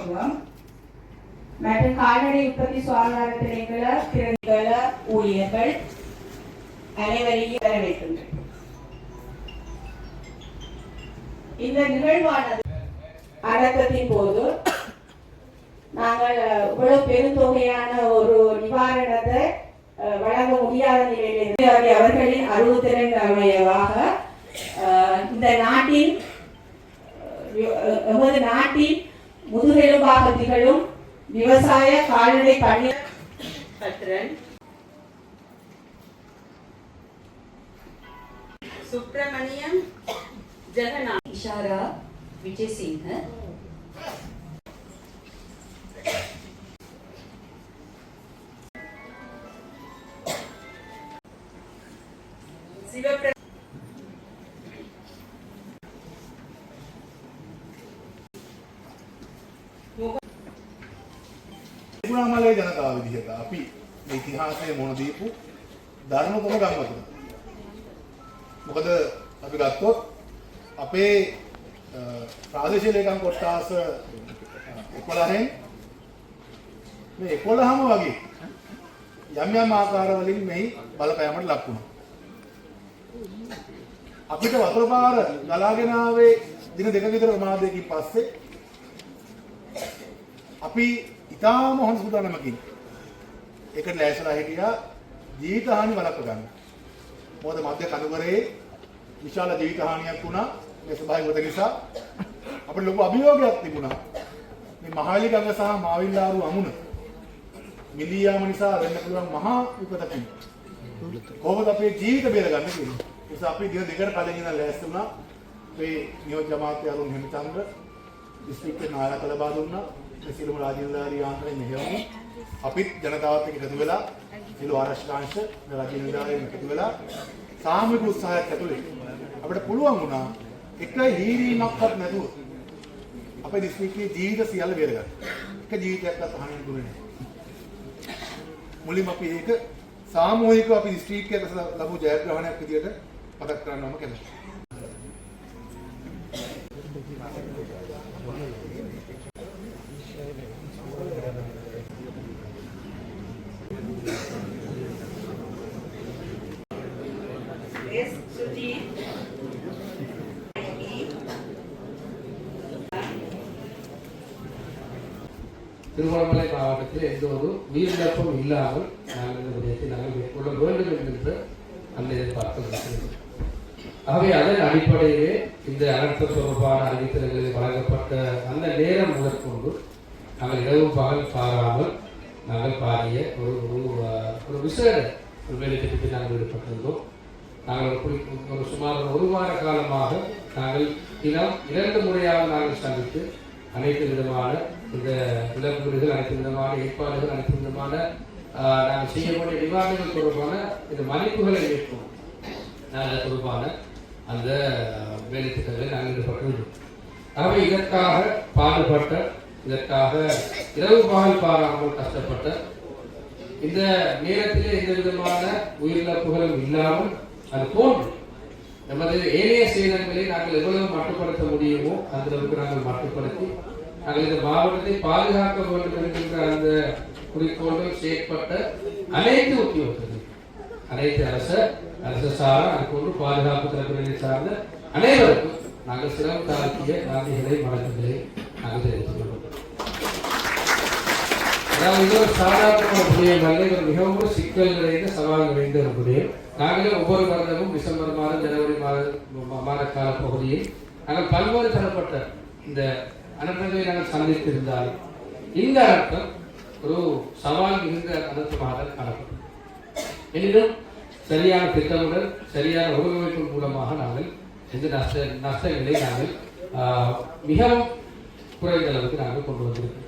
சமூகம் மற்றும் கால்நடை உற்பத்தி சுகாதார திணைக்கள ஊழியர்கள் அனைவரையும் வரவேற்கின்றனர். இந்த நிகழ்வானது அடக்கத்தின் போது நாங்கள் இவ்வளவு பெருந்தொகையான ஒரு நிவாரணத்தை வழங்க முடியாத நிலையில் அவர்களின் அறிவுத்திறன் இந்த நாட்டின் எமது நாட்டின் முதுகெலும்பாக திகழும் விவசாய கால்நடை பணி சுப்பிரமணியம் ஜெகநாத் இஷாரா விஜய் சிங் තිරුණාමලයේ ජනතාව විදිහට අපි මේ ඉතිහාසයේ මොන දීපු ධර්මතම ගම්වතුන. මොකද අපි ගත්තොත් අපේ ප්‍රාදේශීය ලේකම් කොට්ටාස 11න් මේ 11ම වගේ යම් යම් ආකාරවලින් මේ බලපෑමට ලක් වුණා. අපිට වතුර පාර ගලාගෙන ආවේ දින දෙක විතර ප්‍රමාදයකින් පස්සේ අපි ඉතාම හොඳ සූදානමකින් ඒකට ලෑස්තිලා හිටියා ජීවිත හානි වළක්ව ගන්න. මොකද මධ්‍ය කඳුකරේ විශාල ජීවිත හානියක් වුණා මේ ස්වභාවික වත නිසා. අපිට ලොකු අභියෝගයක් තිබුණා. මේ මහවැලි ගඟ සහ මාවිල්ලාරු අමුණ මිලියාම නිසා වෙන්න පුළුවන් මහා විපතකින් කොහොමද අපේ ජීවිත බේරගන්නේ කියලා. ඒ නිසා අපි දින දෙකකට කලින් ඉඳන් ලෑස්ති වුණා. මේ නියෝජ්‍ය අමාත්‍ය අරුණ හිමිචන්ද්‍ර දිස්ත්‍රික්කේ නායක ලබා දුන්නා. සියලුම රාජ්‍යනිලධාරී යාන්ත්‍රණය මෙහෙයවමු. අපිත් ජනතාවත් එක්ක එකතු වෙලා සියලු ආරක්ෂකාංශ රාජ්‍යනිලධාරීන් එකතු වෙලා සාමූහික උත්සාහයක් ඇතුලේ අපිට පුළුවන් වුණා එක හීරීමක්වත් නැතුව අපේ දිස්ත්‍රික්කයේ ජීවිත සියල්ල බේරගන්න. එක ජීවිතයක්වත් අහන්න දුන්නේ නැහැ. මුලින්ම අපි ඒක සාමූහිකව අපි දිස්ත්‍රික්කයට ලැබු ජයග්‍රහණයක් විදියට මතක් කරන්නවම කැමතියි. திருவண்ணாமலை மாவட்டத்தில் எந்த ஒரு உயிரிழப்பும் இல்லாமல் நாங்கள் இந்த விடயத்தை நாங்கள் மேற்கொள்ள வேண்டும் என்று அந்த எதிர்பார்த்து. ஆகவே அதன் அடிப்படையிலே இந்த அனர்த்த தொடர்பான அறிவித்தல்களில் வழங்கப்பட்ட அந்த நேரம் முதற்கொண்டு நாங்கள் இரவு பகல் பாராமல் நாங்கள் பாரிய ஒரு விசேட ஒரு வேலை திட்டத்தை நாங்கள் ஈடுபட்டிருந்தோம். நாங்கள் ஒரு சுமார் ஒரு வார காலமாக நாங்கள் தினம் 2 முறையாக நாங்கள் சந்தித்து அனைத்து விதமான இந்த இழப்பீடுகள், அனைத்து விதமான ஏற்பாடுகள், அனைத்து விதமான நாங்கள் செய்யக்கூடிய நிவாரணங்கள் தொடர்பான இந்த மதிப்புகளை ஏற்போம் நாங்கள் தொடர்பான அந்த வேலை திட்டங்களை நாங்கள் ஈடுபட்டுள்ளோம். ஆகவே இதற்காக பாடுபட்ட, இதற்காக இரவு பகல் பாராமல் கஷ்டப்பட்ட இந்த நேரத்திலே எந்த விதமான உயிரிழப்புகளும் இல்லாமல் அது போன்று நமது ஏனைய சேதங்களை நாங்கள் எவ்வளவு மட்டுப்படுத்த முடியுமோ அந்த அளவுக்கு நாங்கள் மட்டுப்படுத்தி நாங்கள் இந்த மாவட்டத்தை பாதுகாக்க வேண்டும் என்கின்ற அந்த குறிக்கோள்கள் செயற்பட்ட அனைத்து உத்தியோகர்கள், அனைத்து அரசு சார அதுபோன்று பாதுகாப்பு தரப்பினரை சார்ந்த அனைவருக்கும் நாங்கள் சிறப்பு தாழ்த்திய நன்றிகளை வணக்கங்களை நாங்கள் தெரிவித்துக் கொள்வோம். அதாவது இது ஒரு சாதாரண புரியம் அல்ல, இது மிகவும் சிக்கல் நிறைந்த சவால் நிறைந்த ஒரு புரியம். நாங்களே ஒவ்வொரு வருடமும் டிசம்பர் மாதம், ஜனவரி மாத கால பகுதியில் நாங்கள் பல்வேறு தரப்பட்ட இந்த அனர்த்தங்களை நாங்கள் சந்தித்திருந்தாலும் இந்த அனர்த்தம் ஒரு சவால் மிகுந்த அனர்த்தமாக காணப்படும். எனினும் சரியான திட்டமுடன் சரியான ஒழுங்கமைப்பு மூலமாக நாங்கள் இந்த நஷ்டங்களை நாங்கள் மிகவும் குறைந்த அளவுக்கு நாங்கள் கொண்டு வந்திருக்கிறோம்.